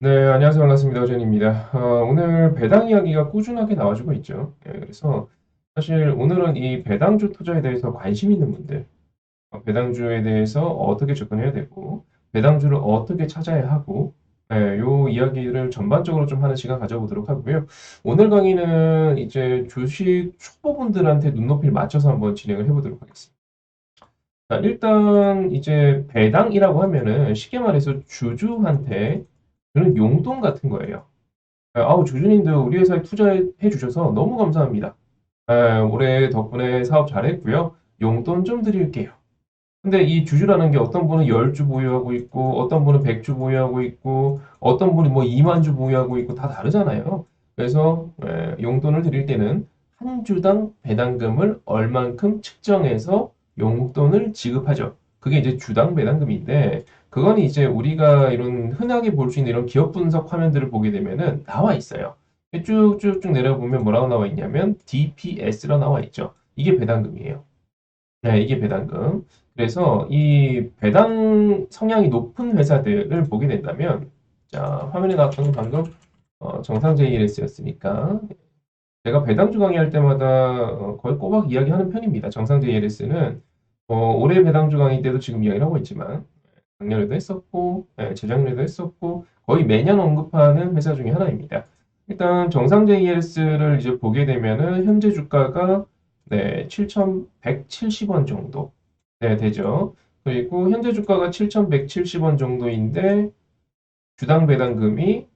네, 안녕하세요. 반갑습니다. 오전입니다. 오늘 배당 이야기가 꾸준하게 나와주고 있죠. 그래서 사실 오늘은 이 배당주 투자에 대해서 관심 있는 분들, 배당주에 대해서 어떻게 접근해야 되고, 배당주를 어떻게 찾아야 하고, 요 이야기를 전반적으로 좀 하는 시간 가져보도록 하고요. 오늘 강의는 이제 주식 초보분들한테 눈높이를 맞춰서 한번 진행을 해보도록 하겠습니다. 자, 일단 이제 배당이라고 하면은 쉽게 말해서 주주한테 주는 용돈 같은 거예요. 아우, 주주님들 우리 회사에 투자해 주셔서 너무 감사합니다. 올해 덕분에 사업 잘했고요. 용돈 좀 드릴게요. 근데 이 주주라는 게 어떤 분은 10주 보유하고 있고, 어떤 분은 100주 보유하고 있고, 어떤 분이 뭐 2만 주 보유하고 있고 다 다르잖아요. 그래서 용돈을 드릴 때는 한 주당 배당금을 얼만큼 측정해서 용돈을 지급하죠. 그게 이제 주당 배당금인데, 그건 이제 우리가 이런 흔하게 볼 수 있는 이런 기업 분석 화면들을 보게 되면은 나와 있어요. 쭉쭉쭉 내려보면 뭐라고 나와 있냐면 DPS라 나와 있죠. 이게 배당금이에요. 네, 이게 배당금. 그래서 이 배당 성향이 높은 회사들을 보게 된다면, 자, 화면에 나왔던 건 방금 정상 JLS였으니까 제가 배당주 강의할 때마다 거의 꼬박 이야기하는 편입니다. 정상 JLS는 올해 배당주 강의 때도 지금 이야기를 하고 있지만 작년에도 했었고, 재작년에도 했었고 거의 매년 언급하는 회사 중에 하나입니다. 일단 정상 JLS를 이제 보게 되면은 현재 주가가 네, 7,170원 정도 되죠. 그리고 현재 주가가 7,170원 정도인데 주당 배당금이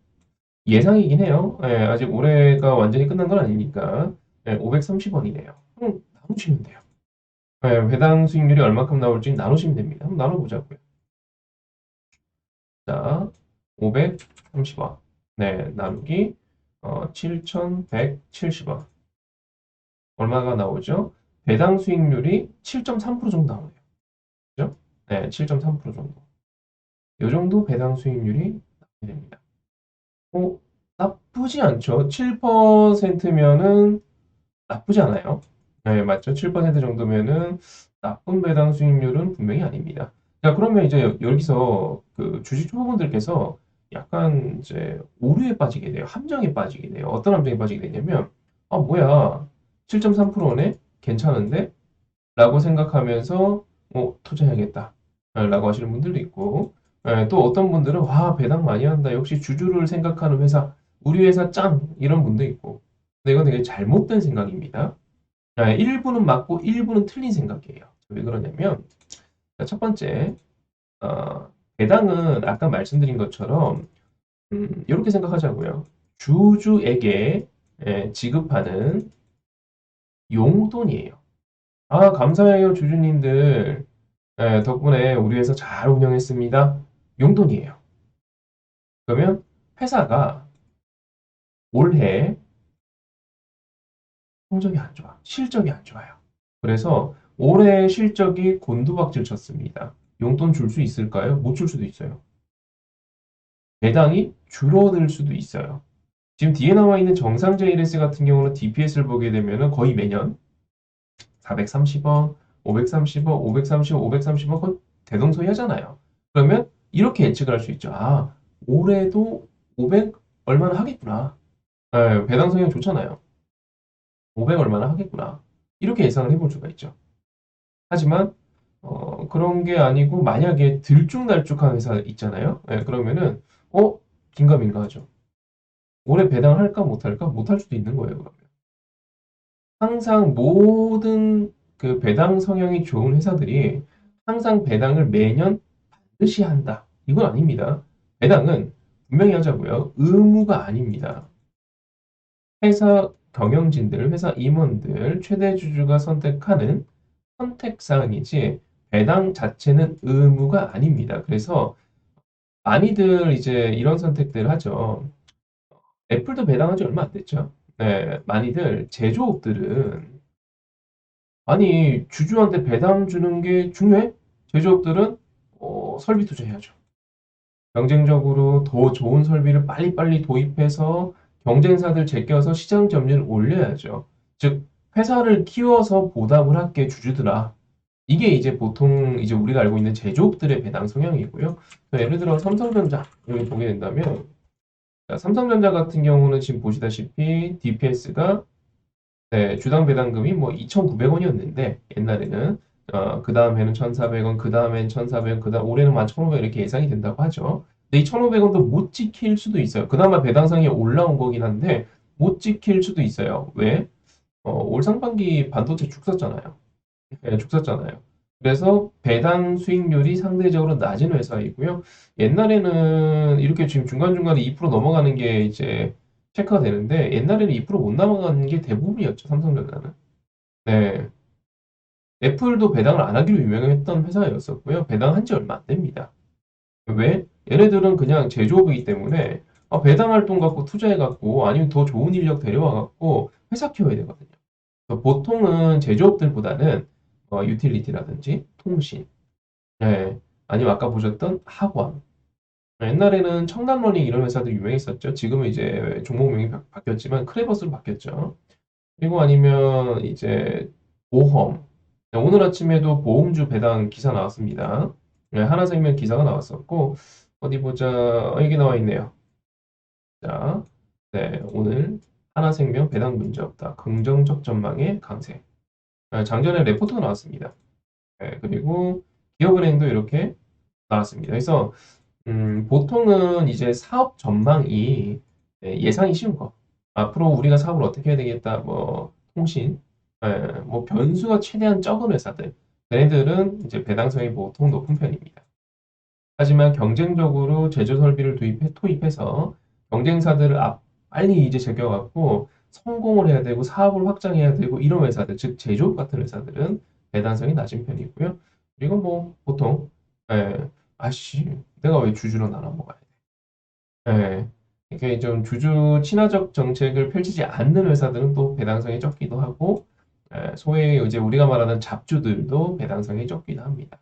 예상이긴 해요. 아직 올해가 완전히 끝난 건 아니니까 530원이네요. 나누시면 돼요. 배당 수익률이 얼마큼 나올지 나누시면 됩니다. 한번 나눠보자고요. 자, 530원. 네, 나누기 7,170원. 얼마가 나오죠? 배당 수익률이 7.3% 정도 나오네요. 그죠? 네, 7.3% 정도. 이 정도 배당 수익률이 나오게 됩니다. 나쁘지 않죠. 7%면은 나쁘지 않아요. 네, 맞죠? 7% 정도면은 나쁜 배당 수익률은 분명히 아닙니다. 자, 그러면 이제 여기서 그 주식 초보분들께서 약간 이제 오류에 빠지게 돼요. 함정에 빠지게 돼요. 어떤 함정에 빠지게 되냐면, 아, 뭐야. 7.3%네? 괜찮은데? 라고 생각하면서, 투자해야겠다. 라고 하시는 분들도 있고, 또 어떤 분들은, 와, 배당 많이 한다. 역시 주주를 생각하는 회사, 우리 회사 짱! 이런 분도 있고. 근데 이건 되게 잘못된 생각입니다. 일부는 맞고 일부는 틀린 생각이에요. 왜 그러냐면, 첫 번째, 배당은 아까 말씀드린 것처럼, 이렇게 생각하자고요. 주주에게 지급하는 용돈이에요. 아, 감사해요, 주주님들. 덕분에 우리 회사 잘 운영했습니다. 용돈이에요. 그러면 회사가 올해 성적이 안 좋아. 실적이 안 좋아요. 그래서 올해 실적이 곤두박질 쳤습니다. 용돈 줄 수 있을까요? 못 줄 수도 있어요. 배당이 줄어들 수도 있어요. 지금 뒤에 나와 있는 정상 JLS 같은 경우는 DPS를 보게 되면 거의 매년 430원, 530원, 530원, 530원 그건 대동소이하잖아요. 그러면 이렇게 예측을 할 수 있죠. 아, 올해도 500 얼마나 하겠구나. 배당 성향 좋잖아요. 500 얼마나 하겠구나. 이렇게 예상을 해볼 수가 있죠. 하지만 그런 게 아니고 만약에 들쭉날쭉한 회사 있잖아요. 그러면은 긴가민가 하죠. 올해 배당할까 못할까? 못할 수도 있는 거예요. 그러면. 항상 모든 그 배당 성향이 좋은 회사들이 항상 배당을 매년 반드시 한다. 이건 아닙니다. 배당은 분명히 하자고요. 의무가 아닙니다. 회사 경영진들, 회사 임원들, 최대 주주가 선택하는 선택사항이지 배당 자체는 의무가 아닙니다. 그래서 많이들 이제 이런 선택들 하죠. 애플도 배당한 지 얼마 안 됐죠. 네, 많이들 제조업들은 아니 주주한테 배당 주는 게 중요해? 제조업들은 설비 투자해야죠. 경쟁적으로 더 좋은 설비를 빨리빨리 도입해서 경쟁사들 제껴서 시장 점유율을 올려야죠. 즉 회사를 키워서 보답을 할게 주주들아. 이게 이제 보통 이제 우리가 알고 있는 제조업들의 배당 성향이고요. 예를 들어 삼성전자 여기 보게 된다면 자, 삼성전자 같은 경우는 지금 보시다시피 DPS가 네, 주당 배당금이 뭐 2,900원이었는데 옛날에는 그 다음에는 1,400원, 그 다음엔 1,400원, 그 다음 올해는 1,500원 이렇게 예상이 된다고 하죠. 근데 이 1,500원도 못 지킬 수도 있어요. 그나마 배당성이 올라온 거긴 한데 못 지킬 수도 있어요. 왜? 올 상반기 반도체 죽 썼잖아요. 네, 죽 썼잖아요. 그래서 배당 수익률이 상대적으로 낮은 회사이고요. 옛날에는 이렇게 지금 중간중간에 2% 넘어가는 게 이제 체크가 되는데 옛날에는 2%못 넘어가는 게 대부분이었죠, 삼성전자는. 네. 애플도 배당을 안 하기로 유명했던 회사였었고요. 배당한 지 얼마 안 됩니다. 왜? 얘네들은 그냥 제조업이기 때문에 배당 활동 갖고 투자해갖고 아니면 더 좋은 인력 데려와갖고 회사 키워야 되거든요. 보통은 제조업들보다는 유틸리티라든지 통신, 네. 아니면 아까 보셨던 학원. 옛날에는 청담러닝 이런 회사도 유명했었죠. 지금은 이제 종목명이 바뀌었지만 크레버스로 바뀌었죠. 그리고 아니면 이제 보험. 네, 오늘 아침에도 보험주 배당 기사 나왔습니다. 네, 하나생명 기사가 나왔었고 어디 보자. 여기 나와 있네요. 자, 네, 오늘 하나생명 배당 문제 없다. 긍정적 전망의 강세. 장전에 레포트가 나왔습니다. 네, 그리고 기업은행도 이렇게 나왔습니다. 그래서 보통은 이제 사업 전망이 예상이 쉬운 거. 앞으로 우리가 사업을 어떻게 해야 되겠다. 뭐 통신, 뭐 변수가 최대한 적은 회사들, 걔네들은 이제 배당성이 보통 높은 편입니다. 하지만 경쟁적으로 제조 설비를 토입해서 경쟁사들을 빨리 이제 제껴갖고 성공을 해야 되고 사업을 확장해야 되고 이런 회사들, 즉 제조업 같은 회사들은 배당성이 낮은 편이고요. 그리고 뭐 보통 아씨 내가 왜 주주로 나눠 먹어야 돼? 이게 좀 주주 친화적 정책을 펼치지 않는 회사들은 또 배당성이 적기도 하고 소위 이제 우리가 말하는 잡주들도 배당성이 적기도 합니다.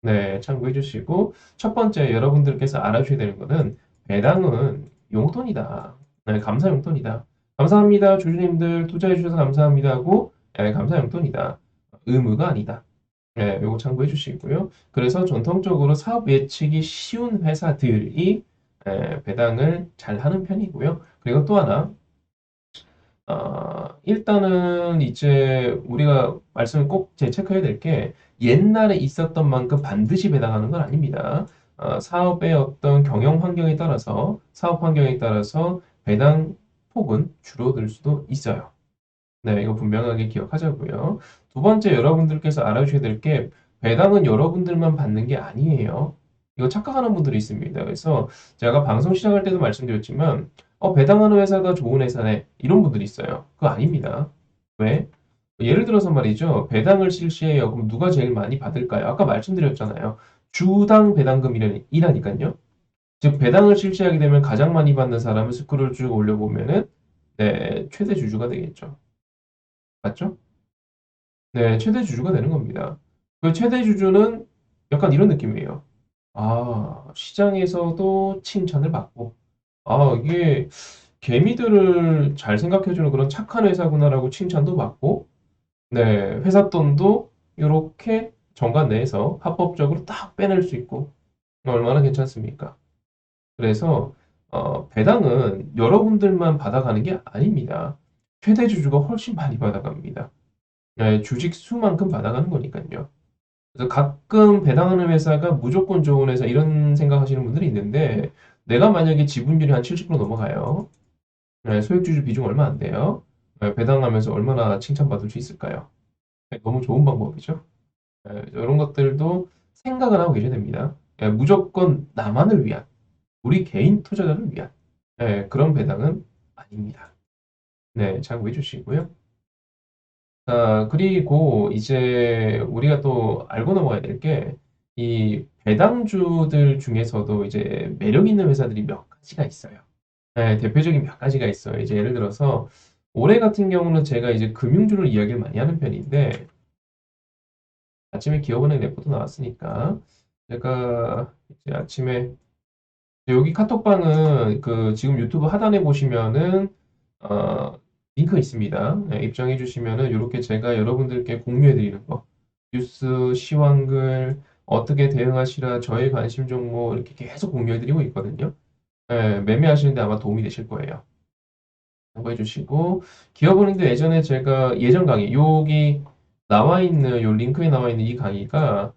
네, 참고해 주시고 첫 번째 여러분들께서 알아주셔야 되는 거는 배당은 용돈이다. 네, 감사 용돈이다. 감사합니다. 주주님들 투자해 주셔서 감사합니다 하고 감사 용돈이다. 의무가 아니다. 네, 요거 참고해 주시고요. 그래서 전통적으로 사업 예측이 쉬운 회사들이 배당을 잘 하는 편이고요. 그리고 또 하나 일단은 이제 우리가 말씀을 꼭 재체크해야 될 게 옛날에 있었던 만큼 반드시 배당하는 건 아닙니다. 사업의 어떤 경영 환경에 따라서 사업 환경에 따라서 배당 폭은 줄어들 수도 있어요. 네, 이거 분명하게 기억하자고요. 두 번째 여러분들께서 알아주셔야 될 게 배당은 여러분들만 받는 게 아니에요. 이거 착각하는 분들이 있습니다. 그래서 제가 방송 시작할 때도 말씀드렸지만 배당하는 회사가 좋은 회사네 이런 분들이 있어요. 그거 아닙니다. 왜? 예를 들어서 말이죠. 배당을 실시해요. 그럼 누가 제일 많이 받을까요? 아까 말씀드렸잖아요. 주당 배당금이라니까요. 즉 배당을 실시하게 되면 가장 많이 받는 사람을 스크롤 쭉 올려보면은 네, 최대 주주가 되겠죠. 맞죠? 네, 최대 주주가 되는 겁니다. 그 최대 주주는 약간 이런 느낌이에요. 시장에서도 칭찬을 받고, 이게 개미들을 잘 생각해주는 그런 착한 회사구나라고 칭찬도 받고, 네, 회사 돈도 이렇게 정관 내에서 합법적으로 딱 빼낼 수 있고, 얼마나 괜찮습니까? 그래서, 배당은 여러분들만 받아가는 게 아닙니다. 최대 주주가 훨씬 많이 받아갑니다. 네, 주식 수만큼 받아가는 거니까요. 그래서 가끔 배당하는 회사가 무조건 좋은 회사 이런 생각하시는 분들이 있는데 내가 만약에 지분율이 한 70% 넘어가요. 네, 소액주주 비중 얼마 안 돼요. 배당하면서 얼마나 칭찬받을 수 있을까요? 너무 좋은 방법이죠. 이런 것들도 생각을 하고 계셔야 됩니다. 무조건 나만을 위한, 우리 개인 투자자를 위한 그런 배당은 아닙니다. 네, 참고해 주시고요. 그리고 이제 우리가 또 알고 넘어가야 될 게, 이 배당주들 중에서도 이제 매력 있는 회사들이 몇 가지가 있어요. 네, 대표적인 몇 가지가 있어요. 이제 예를 들어서 올해 같은 경우는 제가 이제 금융주를 이야기를 많이 하는 편인데, 아침에 기업은행 레포트 나왔으니까, 제가 이제 아침에 여기 카톡방은 그 지금 유튜브 하단에 보시면은 어, 링크 있습니다. 네, 입장해 주시면은 이렇게 제가 여러분들께 공유해 드리는 거 뉴스, 시황글 어떻게 대응하시라 저의 관심 종목 이렇게 계속 공유해 드리고 있거든요. 매매하시는데 아마 도움이 되실 거예요. 참고해 주시고 기업은행도 예전에 제가 예전 강의 여기 나와 있는 요 링크에 나와 있는 이 강의가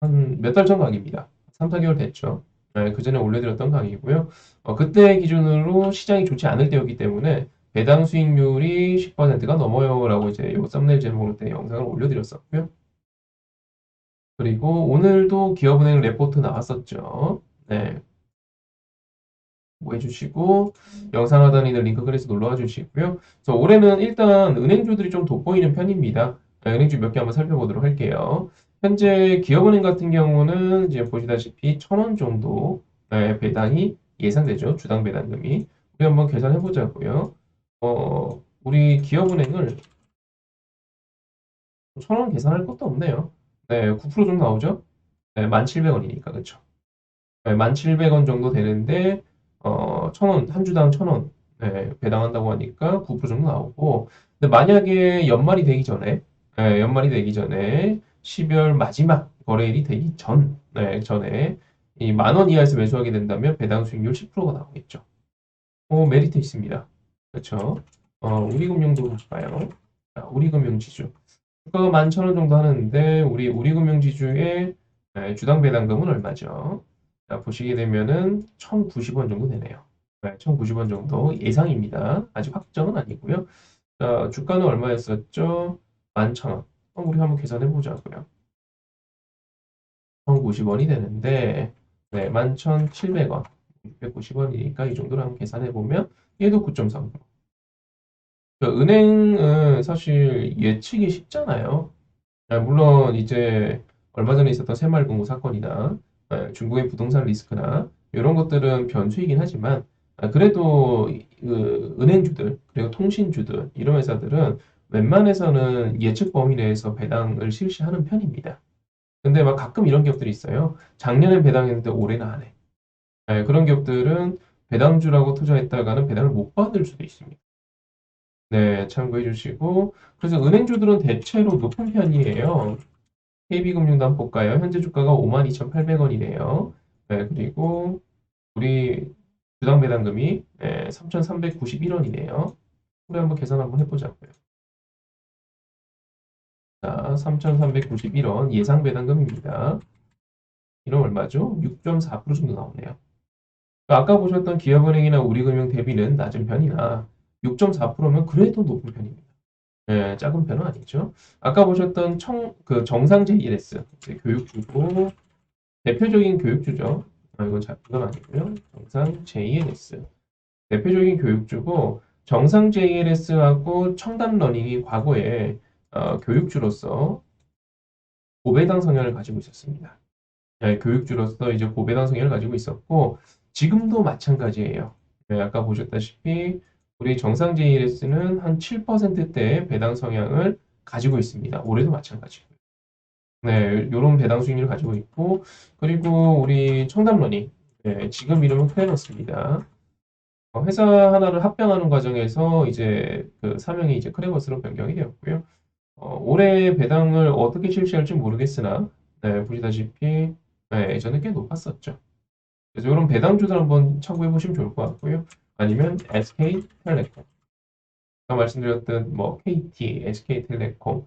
한 몇 달 전 강의입니다. 3, 4개월 됐죠. 그 전에 올려드렸던 강의고요. 그때 기준으로 시장이 좋지 않을 때였기 때문에 배당 수익률이 10%가 넘어요라고 이제 요 썸네일 제목으로 때 영상을 올려드렸었고요. 그리고 오늘도 기업은행 레포트 나왔었죠. 네. 뭐 해주시고 영상 하단에 있는 링크 클에서 놀러와 주시고요. 그래서 올해는 일단 은행주들이 좀 돋보이는 편입니다. 은행주 몇 개 한번 살펴보도록 할게요. 현재 기업은행 같은 경우는 이제 보시다시피 1,000원 정도 배당이 예상되죠. 주당 배당금이. 우리 한번 계산해 보자고요. 우리 기업은행을 1,000원 계산할 것도 없네요. 네, 9% 정도 나오죠? 네, 1,700원이니까 그렇죠. 1,700원 정도 되는데 1,000원, 한 주당 1,000원 배당한다고 하니까 9% 정도 나오고 근데 만약에 연말이 되기 전에 12월 마지막 거래일이 되기 전에 이 10,000원 이하에서 매수하게 된다면 배당 수익률 10%가 나오겠죠. 메리트 있습니다. 그렇죠. 우리금융도 볼까요? 자, 우리금융지주. 주가가 11,000원 정도 하는데 우리 우리금융지주의 주당 배당금은 얼마죠? 자, 보시게 되면은 1,090원 정도 되네요. 1,090원 정도 예상입니다. 아직 확정은 아니고요. 자, 주가는 얼마였었죠? 11,000원. 우리 한번 계산해 보자고요. 1,090원이 되는데 11,700원. 690원이니까 이 정도로 한번 계산해 보면 얘도 9.3%. 은행은 사실 예측이 쉽잖아요. 물론 이제 얼마 전에 있었던 새마을금고 사건이나 중국의 부동산 리스크나 이런 것들은 변수이긴 하지만 그래도 그 은행주들 그리고 통신주들 이런 회사들은 웬만해서는 예측 범위 내에서 배당을 실시하는 편입니다. 근데 막 가끔 이런 기업들이 있어요. 작년에 배당했는데 올해는 안 해. 그런 기업들은 배당주라고 투자했다가는 배당을 못 받을 수도 있습니다. 네, 참고해 주시고 그래서 은행주들은 대체로 높은 편이에요. KB금융도 한번 볼까요? 현재 주가가 52,800원이네요. 그리고 우리 주당 배당금이 3,391원이네요. 우리 한번 계산 한번 해보자고요. 자, 3,391원 예상 배당금입니다. 이런 얼마죠? 6.4% 정도 나오네요. 아까 보셨던 기업은행이나 우리금융 대비는 낮은 편이나 6.4%면 그래도 높은 편입니다. 작은 편은 아니죠. 아까 보셨던 그 정상 JLS 교육주고 대표적인 교육주죠. 이건 아니고요. 정상 JLS. 대표적인 교육주고 정상 JLS하고 청담 러닝이 과거에 교육주로서 고배당 성향을 가지고 있었습니다. 교육주로서 이제 고배당 성향을 가지고 있었고 지금도 마찬가지예요. 아까 보셨다시피 우리 정상 JLS는 한 7%대 배당 성향을 가지고 있습니다. 올해도 마찬가지고요. 네, 요런 배당 수익률을 가지고 있고, 그리고 우리 청담러닝, 지금 이름은 크레버스입니다. 회사 하나를 합병하는 과정에서 이제 그 사명이 이제 크레버스로 변경이 되었고요. 올해 배당을 어떻게 실시할지 모르겠으나, 보시다시피, 예전에 꽤 높았었죠. 그래서 이런 배당주들 한번 참고해 보시면 좋을 것 같고요. 아니면 SK텔레콤. 아까 말씀드렸던 뭐 KT, SK텔레콤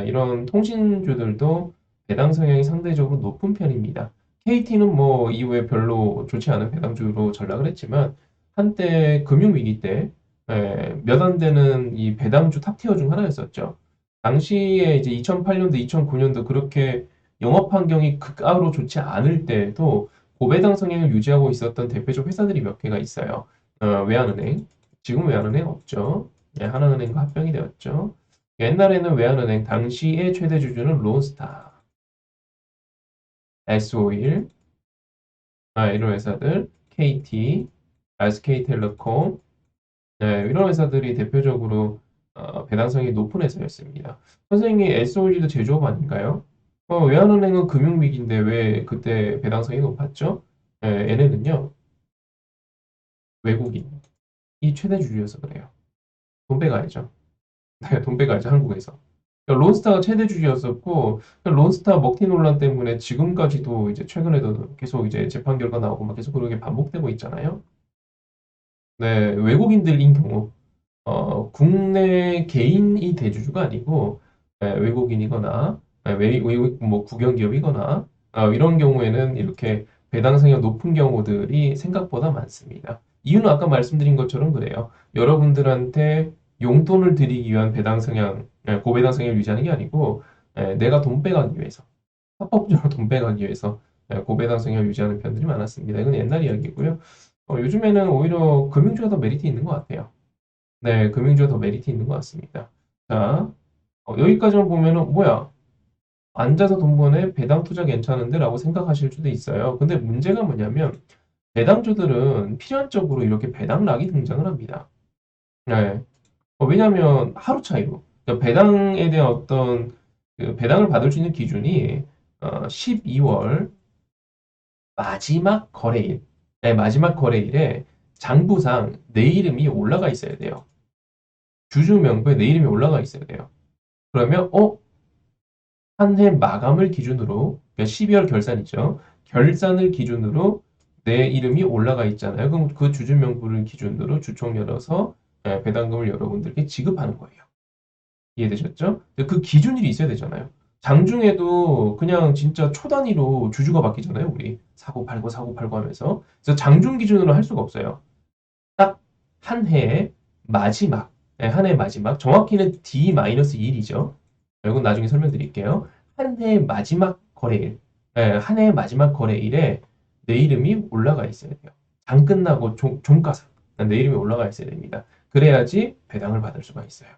이런 통신주들도 배당 성향이 상대적으로 높은 편입니다. KT는 뭐 이후에 별로 좋지 않은 배당주로 전락을 했지만 한때 금융위기 때 몇 안 되는 이 배당주 탑티어 중 하나였었죠. 당시에 이제 2008년도, 2009년도 그렇게 영업 환경이 극악으로 좋지 않을 때에도 고배당 성향을 유지하고 있었던 대표적 회사들이 몇 개가 있어요. 외환은행, 지금 외환은행 없죠. 하나은행과 합병이 되었죠. 옛날에는 외환은행 당시의 최대 주주는 론스타, S-오일, 이런 회사들, KT, SK텔레콤, 이런 회사들이 대표적으로 배당성이 높은 회사였습니다. 선생님이 S-오일도 제조업 아닌가요? 외환은행은 금융위기인데 왜 그때 배당성이 높았죠? 얘네는요, 외국인이 최대 주주여서 그래요. 돈 빼가야죠. 돈 빼가야죠, 한국에서. 론스타가 최대 주주였었고, 론스타 먹튀 논란 때문에 지금까지도 이제 최근에도 계속 이제 재판 결과 나오고 막 계속 그렇게 반복되고 있잖아요. 네, 외국인들인 경우, 국내 개인이 대주주가 아니고, 외국인이거나, 뭐 국영기업이거나, 이런 경우에는 이렇게 배당 성향 높은 경우들이 생각보다 많습니다. 이유는 아까 말씀드린 것처럼 그래요. 여러분들한테 용돈을 드리기 위한 배당 성향, 고배당 성향을 유지하는 게 아니고, 내가 돈 빼가기 위해서, 합법적으로 돈 빼가기 위해서 고배당 성향을 유지하는 편들이 많았습니다. 이건 옛날 이야기고요. 요즘에는 오히려 금융주가 더 메리트 있는 것 같아요. 네, 금융주가 더 메리트 있는 것 같습니다. 자, 여기까지만 보면은, 뭐야, 앉아서 돈 버네? 배당 투자 괜찮은데? 라고 생각하실 수도 있어요. 근데 문제가 뭐냐면, 배당주들은 필연적으로 이렇게 배당락이 등장을 합니다. 네. 왜냐면, 하루 차이로. 그러니까 배당에 대한 어떤, 그 배당을 받을 수 있는 기준이, 12월 마지막 거래일, 마지막 거래일에 장부상 내 이름이 올라가 있어야 돼요. 주주 명부에 내 이름이 올라가 있어야 돼요. 그러면 한 해 마감을 기준으로, 그러니까 12월 결산이죠. 결산을 기준으로 내 이름이 올라가 있잖아요. 그럼 그 주주 명부를 기준으로 주총 열어서 배당금을 여러분들께 지급하는 거예요. 이해되셨죠? 그 기준일이 있어야 되잖아요. 장중에도 그냥 진짜 초 단위로 주주가 바뀌잖아요. 우리 사고 팔고 사고 팔고 하면서. 그래서 장중 기준으로 할 수가 없어요. 딱 한 해의 마지막, 한 해의 마지막, 정확히는 D-1이죠. 이건 나중에 설명드릴게요. 한 해의 마지막 거래일, 한 해의 마지막 거래일에 내 이름이 올라가 있어야 돼요. 장 끝나고 종가상, 내 이름이 올라가 있어야 됩니다. 그래야지 배당을 받을 수가 있어요.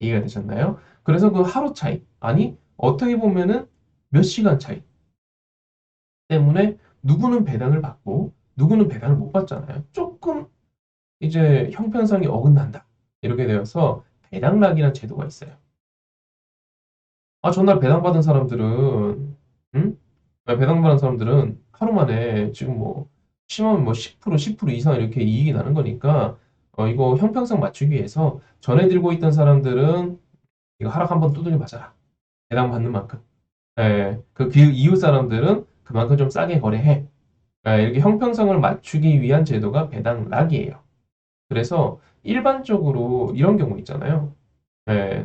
이해가 되셨나요? 그래서 그 하루 차이, 아니, 어떻게 보면은 몇 시간 차이 때문에 누구는 배당을 받고 누구는 배당을 못 받잖아요. 조금 이제 형평성이 어긋난다. 이렇게 되어서 배당락이라는 제도가 있어요. 전날 배당받은 사람들은, 응? 배당받은 사람들은 하루 만에 지금 뭐, 심하면 뭐 10% 이상 이렇게 이익이 나는 거니까, 이거 형평성 맞추기 위해서 전에 들고 있던 사람들은 이거 하락 한번 두들겨 맞아라. 배당 받는 만큼. 그 이웃 사람들은 그만큼 좀 싸게 거래해. 이렇게 형평성을 맞추기 위한 제도가 배당락이에요. 그래서 일반적으로 이런 경우 있잖아요.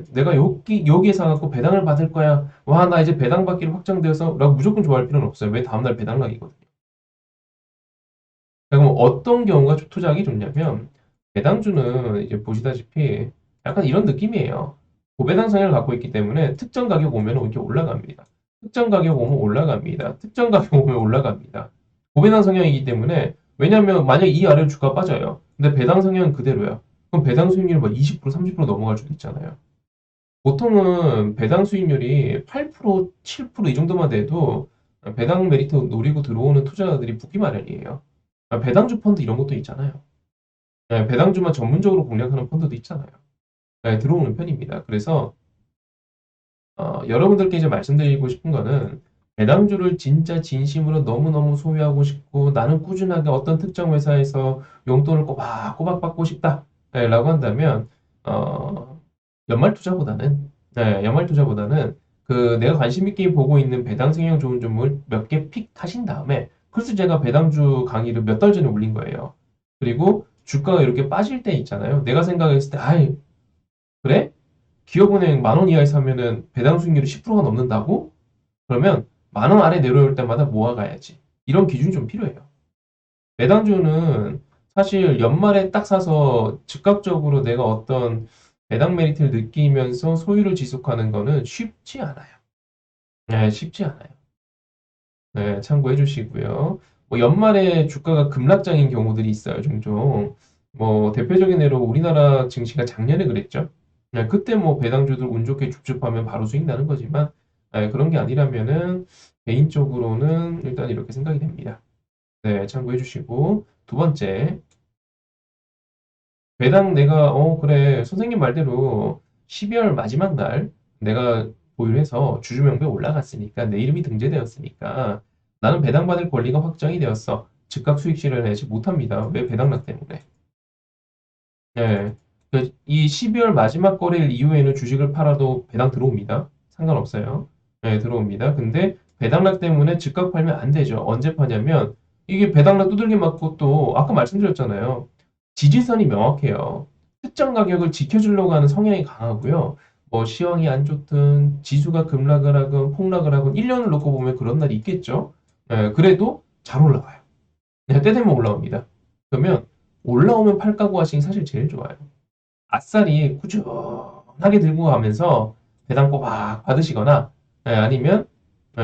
내가 여기에 사갖고 배당을 받을 거야. 와, 나 이제 배당 받기로 확정되어서 라고 무조건 좋아할 필요는 없어요. 왜? 다음날 배당락이거든요. 그럼 어떤 경우가 투자하기 좋냐면 배당주는 이제 보시다시피 약간 이런 느낌이에요. 고배당 성향을 갖고 있기 때문에 특정 가격 오면 이렇게 올라갑니다. 특정 가격 오면 올라갑니다. 특정 가격 오면 올라갑니다. 고배당 성향이기 때문에 왜냐하면 만약 이 아래로 주가 빠져요. 근데 배당 성향은 그대로야. 그럼 배당 수익률이 뭐 20%, 30% 넘어갈 수도 있잖아요. 보통은 배당 수익률이 8%, 7%이 정도만 돼도 배당 메리트 노리고 들어오는 투자자들이 붙기 마련이에요. 배당주 펀드 이런 것도 있잖아요. 배당주만 전문적으로 공략하는 펀드도 있잖아요. 들어오는 편입니다. 그래서 여러분들께 이제 말씀드리고 싶은 거는 배당주를 진짜 진심으로 너무너무 소유하고 싶고 나는 꾸준하게 어떤 특정 회사에서 용돈을 꼬박꼬박 받고 싶다. 라고 한다면 연말 투자보다는 연말 투자보다는 그 내가 관심 있게 보고 있는 배당 성향 좋은 종목을 몇 개 픽하신 다음에 그래서 제가 배당주 강의를 몇 달 전에 올린 거예요. 그리고 주가가 이렇게 빠질 때 있잖아요. 내가 생각했을 때 아이 그래? 기업은행 10,000원 이하에 사면은 배당 수익률이 10%가 넘는다고? 그러면 10,000원 아래 내려올 때마다 모아가야지. 이런 기준이 좀 필요해요. 배당주는 사실 연말에 딱 사서 즉각적으로 내가 어떤 배당 메리트를 느끼면서 소유를 지속하는 거는 쉽지 않아요. 네, 쉽지 않아요. 네, 참고해 주시고요. 뭐 연말에 주가가 급락장인 경우들이 있어요, 종종. 뭐 대표적인 예로 우리나라 증시가 작년에 그랬죠. 그때 뭐 배당주들 운 좋게 줍줍하면 바로 수익 나는 거지만 그런 게 아니라면은 개인적으로는 일단 이렇게 생각이 됩니다. 네, 참고해 주시고 두 번째 배당 내가 그래 선생님 말대로 12월 마지막 날 내가 보유해서 주주명부에 올라갔으니까 내 이름이 등재되었으니까 나는 배당받을 권리가 확정이 되었어. 즉각 수익 실현을 내지 못합니다. 왜? 배당락 때문에. 네. 이 12월 마지막 거래일 이후에는 주식을 팔아도 배당 들어옵니다. 상관없어요. 네, 들어옵니다. 근데 배당락 때문에 즉각 팔면 안 되죠. 언제 파냐면 이게 배당락 두들겨 맞고 또 아까 말씀드렸잖아요. 지지선이 명확해요. 특정 가격을 지켜주려고 하는 성향이 강하고요. 뭐 시황이 안 좋든 지수가 급락을 하건 폭락을 하건 1년을 놓고 보면 그런 날이 있겠죠. 예, 그래도 잘 올라와요. 네, 때 되면 올라옵니다. 그러면 올라오면 팔까고 하시는 게 사실 제일 좋아요. 아싸리 꾸준하게 들고 가면서 배당 꼬박 받으시거나 아니면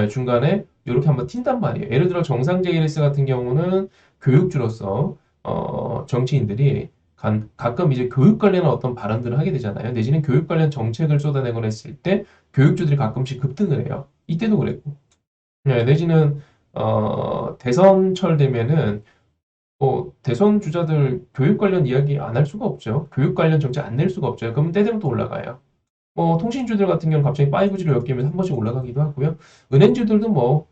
중간에 이렇게 한번 튄단 말이에요. 예를 들어 정상 JLS 같은 경우는 교육주로서 정치인들이 가끔 이제 교육 관련한 어떤 발언들을 하게 되잖아요. 내지는 교육 관련 정책을 쏟아내거나 했을 때 교육주들이 가끔씩 급등을 해요. 이때도 그랬고. 내지는 대선철 되면은 대선 주자들 교육 관련 이야기 안 할 수가 없죠. 교육 관련 정책 안 낼 수가 없죠. 그러면 때 되면 또 올라가요. 통신주들 같은 경우는 갑자기 5G로 엮이면서 한 번씩 올라가기도 하고요. 은행주들도 뭐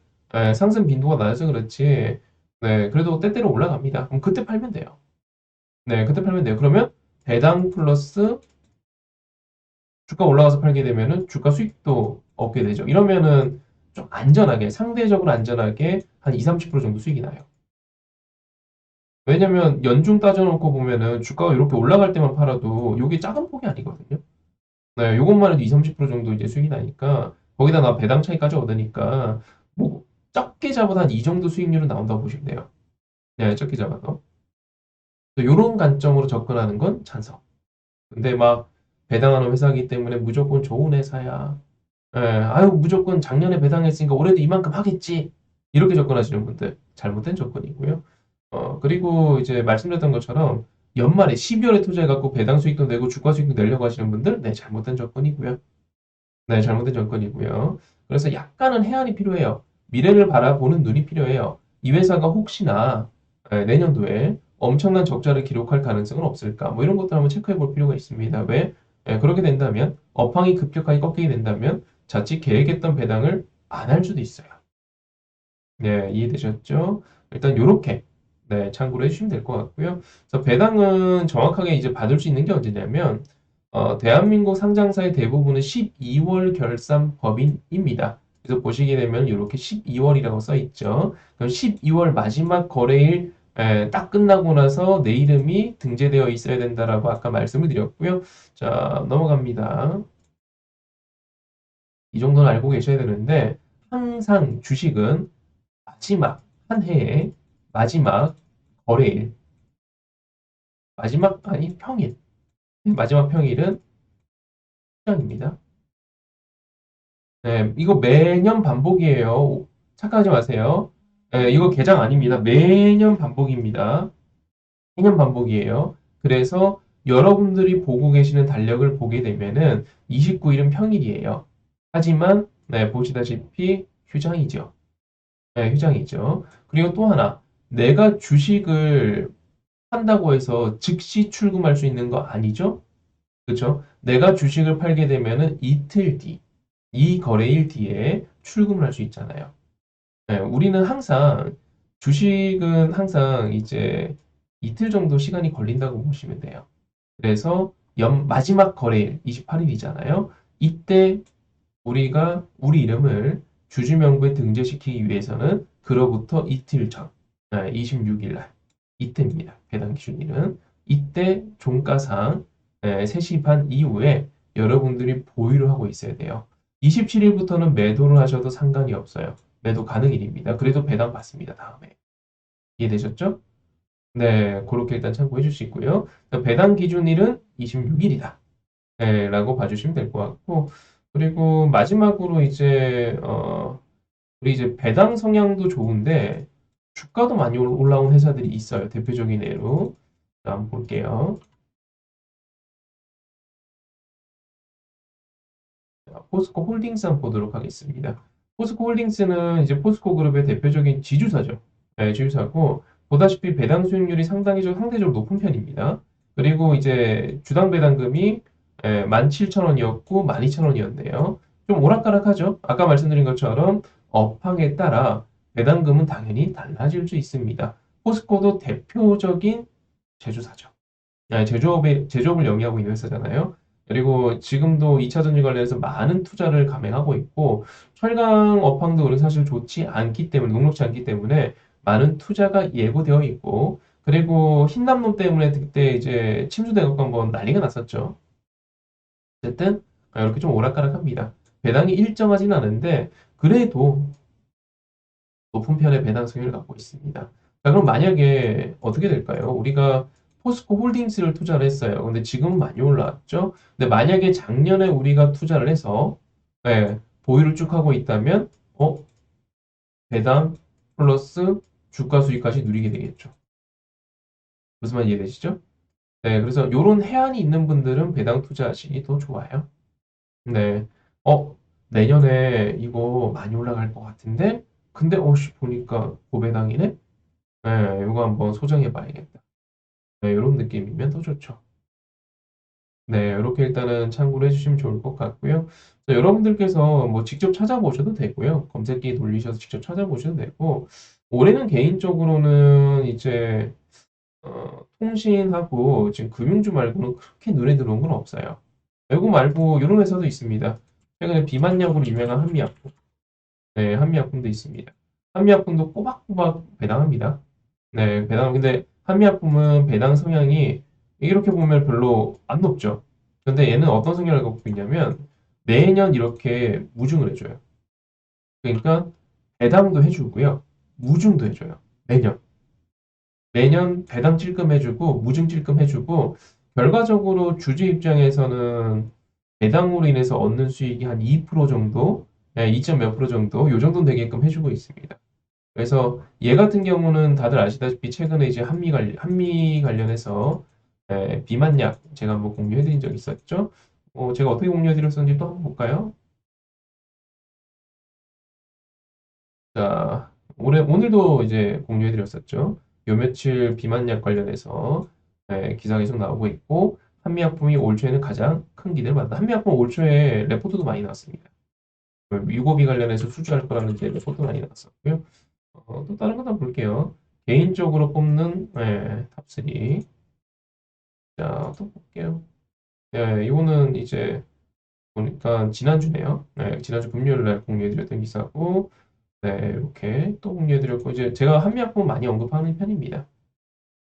상승 빈도가 낮아서 그렇지. 네, 그래도 때때로 올라갑니다. 그럼 그때 팔면 돼요. 네, 그때 팔면 돼요. 그러면 배당 플러스 주가 올라가서 팔게 되면은 주가 수익도 얻게 되죠. 이러면은 좀 안전하게, 상대적으로 안전하게 한 2, 30% 정도 수익이 나요. 왜냐면 연중 따져놓고 보면은 주가가 이렇게 올라갈 때만 팔아도 이게 작은 폭이 아니거든요. 네, 요것만 해도 2, 30% 정도 이제 수익이 나니까 거기다 나 배당 차이까지 얻으니까 뭐 적게 잡아도 한 이 정도 수익률은 나온다고 보시면 돼요. 네, 적게 잡아도. 이런 관점으로 접근하는 건 찬성. 근데 막 배당하는 회사이기 때문에 무조건 좋은 회사야. 아유 무조건 작년에 배당했으니까 올해도 이만큼 하겠지. 이렇게 접근하시는 분들 잘못된 접근이고요. 그리고 이제 말씀드렸던 것처럼 연말에 12월에 투자해갖고 배당 수익도 내고 주가 수익도 내려고 하시는 분들, 네, 잘못된 접근이고요. 네, 잘못된 접근이고요. 그래서 약간은 해안이 필요해요. 미래를 바라보는 눈이 필요해요. 이 회사가 혹시나 내년도에 엄청난 적자를 기록할 가능성은 없을까? 뭐 이런 것들 한번 체크해 볼 필요가 있습니다. 왜? 그렇게 된다면 업황이 급격하게 꺾이게 된다면 자칫 계획했던 배당을 안 할 수도 있어요. 네, 이해되셨죠? 일단 요렇게 네, 참고로 해주시면 될 것 같고요. 그래서 배당은 정확하게 이제 받을 수 있는 게 언제냐면 대한민국 상장사의 대부분은 12월 결산 법인입니다. 그래서 보시게 되면 이렇게 12월이라고 써 있죠. 그럼 12월 마지막 거래일 딱 끝나고 나서 내 이름이 등재되어 있어야 된다라고 아까 말씀을 드렸고요. 자, 넘어갑니다. 이 정도는 알고 계셔야 되는데 항상 주식은 마지막 한 해의 마지막 거래일, 마지막 아니 평일, 마지막 평일은 시장입니다. 네, 이거 매년 반복이에요. 착각하지 마세요. 네, 이거 개장 아닙니다. 매년 반복입니다. 매년 반복이에요. 그래서 여러분들이 보고 계시는 달력을 보게 되면은 29일은 평일이에요. 하지만 네, 보시다시피 휴장이죠. 네, 휴장이죠. 그리고 또 하나, 내가 주식을 판다고 해서 즉시 출금할 수 있는 거 아니죠? 그렇죠? 내가 주식을 팔게 되면은 이틀 뒤, 이 거래일 뒤에 출금을 할 수 있잖아요. 네, 우리는 항상 주식은 항상 이제 이틀 정도 시간이 걸린다고 보시면 돼요. 그래서 마지막 거래일 28일이잖아요. 이때 우리가 우리 이름을 주주명부에 등재시키기 위해서는 그로부터 이틀 전, 26일 날 이때입니다. 배당 기준일은 이때 종가상 3시 반 이후에 여러분들이 보유를 하고 있어야 돼요. 27일부터는 매도를 하셔도 상관이 없어요. 매도 가능일입니다. 그래도 배당 받습니다. 다음에. 이해되셨죠? 네, 그렇게 일단 참고해 주시고요. 배당 기준일은 26일이다. 네, 라고 봐주시면 될 것 같고, 그리고 마지막으로 이제, 우리 이제 배당 성향도 좋은데, 주가도 많이 올라온 회사들이 있어요. 대표적인 예로. 자, 한번 볼게요. 자, 포스코 홀딩스 한번 보도록 하겠습니다. 포스코 홀딩스는 이제 포스코 그룹의 대표적인 지주사죠. 네, 지주사고, 보다시피 배당 수익률이 상대적으로 높은 편입니다. 그리고 이제 주당 배당금이 17,000원이었고 12,000원이었네요. 좀 오락가락하죠. 아까 말씀드린 것처럼 업황에 따라 배당금은 당연히 달라질 수 있습니다. 포스코도 대표적인 제조사죠. 제조업을 영위하고 있는 회사잖아요. 그리고 지금도 2차 전지 관련해서 많은 투자를 감행하고 있고, 철강 업황도 그렇게 사실 좋지 않기 때문에, 녹록지 않기 때문에 많은 투자가 예고되어 있고, 그리고 흰남노 때문에 그때 이제 침수돼갖고 한번 난리가 났었죠. 어쨌든, 이렇게 좀 오락가락합니다. 배당이 일정하진 않은데, 그래도 높은 편의 배당 수익을 갖고 있습니다. 자, 그럼 만약에 어떻게 될까요? 우리가 포스코 홀딩스를 투자를 했어요. 근데 지금은 많이 올라왔죠? 근데 만약에 작년에 우리가 투자를 해서 보유를 쭉 하고 있다면 배당 플러스 주가 수익까지 누리게 되겠죠. 무슨 말 이해되시죠? 네, 그래서 이런 해안이 있는 분들은 배당 투자하시기 더 좋아요. 네. 내년에 이거 많이 올라갈 것 같은데? 근데 보니까 고배당이네? 네, 이거 한번 소정해 봐야겠다. 네, 이런 느낌이면 더 좋죠. 네, 이렇게 일단은 참고를 해주시면 좋을 것 같고요. 자, 여러분들께서 뭐 직접 찾아보셔도 되고요. 검색기 돌리셔서 직접 찾아보셔도 되고, 올해는 개인적으로는 이제 통신하고 지금 금융주 말고는 그렇게 눈에 들어온 건 없어요. 이거 말고 이런 회사도 있습니다. 최근에 비만약으로 유명한 한미약품. 네, 한미약품도 있습니다. 한미약품도 꼬박꼬박 배당합니다. 네, 근데 한미약품은 배당 성향이 이렇게 보면 별로 안 높죠. 근데 얘는 어떤 성향을 갖고 있냐면 매년 이렇게 무중을 해줘요. 그러니까 배당도 해주고요. 무중도 해줘요. 매년. 매년 배당 찔끔해주고 무중 찔끔해주고 결과적으로 주주 입장에서는 배당으로 인해서 얻는 수익이 한 2% 정도, 2점 몇 프로 정도, 요 정도는 되게끔 해주고 있습니다. 그래서 얘 같은 경우는 다들 아시다시피 최근에 이제 한미 관련해서 비만약 제가 한번 공유해드린 적이 있었죠. 제가 어떻게 공유해드렸었는지 또 한번 볼까요? 자, 오늘도 이제 공유해드렸었죠. 요 며칠 비만약 관련해서 기사 계속 나오고 있고 한미약품이 올 초에는 가장 큰 기대를 받는다. 한미약품 올 초에 레포트도 많이 나왔습니다. 유고비 관련해서 수주할 거라는 이제 레포트 많이 나왔었고요. 또 다른 것도 한번 볼게요. 개인적으로 뽑는 탑3. 자, 또 볼게요. 이거는 이제 보니까 지난주네요. 네, 지난주 금요일 날 공유해드렸던 기사고, 네, 이렇게 또 공유해드렸고, 이제 제가 한미약품 많이 언급하는 편입니다.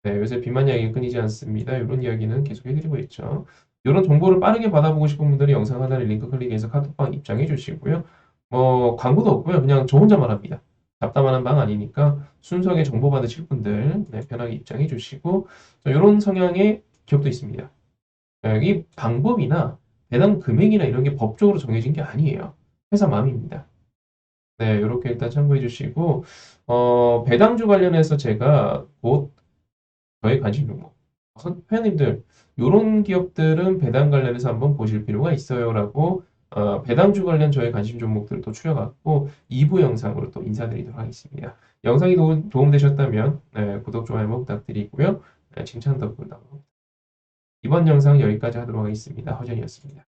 네, 요새 비만 이야기 끊이지 않습니다. 이런 이야기는 계속 해드리고 있죠. 이런 정보를 빠르게 받아보고 싶은 분들이 영상 하단에 링크 클릭해서 카톡방 입장해 주시고요. 뭐 광고도 없고요. 그냥 저 혼자만 합니다. 잡담하는 방 아니니까 순수하게 정보 받으실 분들 편하게 입장해 주시고 이런 성향의 기업도 있습니다. 이 방법이나 배당 금액이나 이런 게 법적으로 정해진 게 아니에요. 회사 마음입니다. 네, 이렇게 일단 참고해 주시고 배당주 관련해서 제가 곧 저의 관심 종목. 회원님들, 이런 기업들은 배당 관련해서 한번 보실 필요가 있어요라고 배당주 관련 저의 관심 종목들도 추려갖고 2부 영상으로 또 인사드리도록 하겠습니다. 영상이 도움되셨다면 구독, 좋아요 한번 부탁드리고요. 칭찬 덕분 이번 영상 여기까지 하도록 하겠습니다. 허전이었습니다.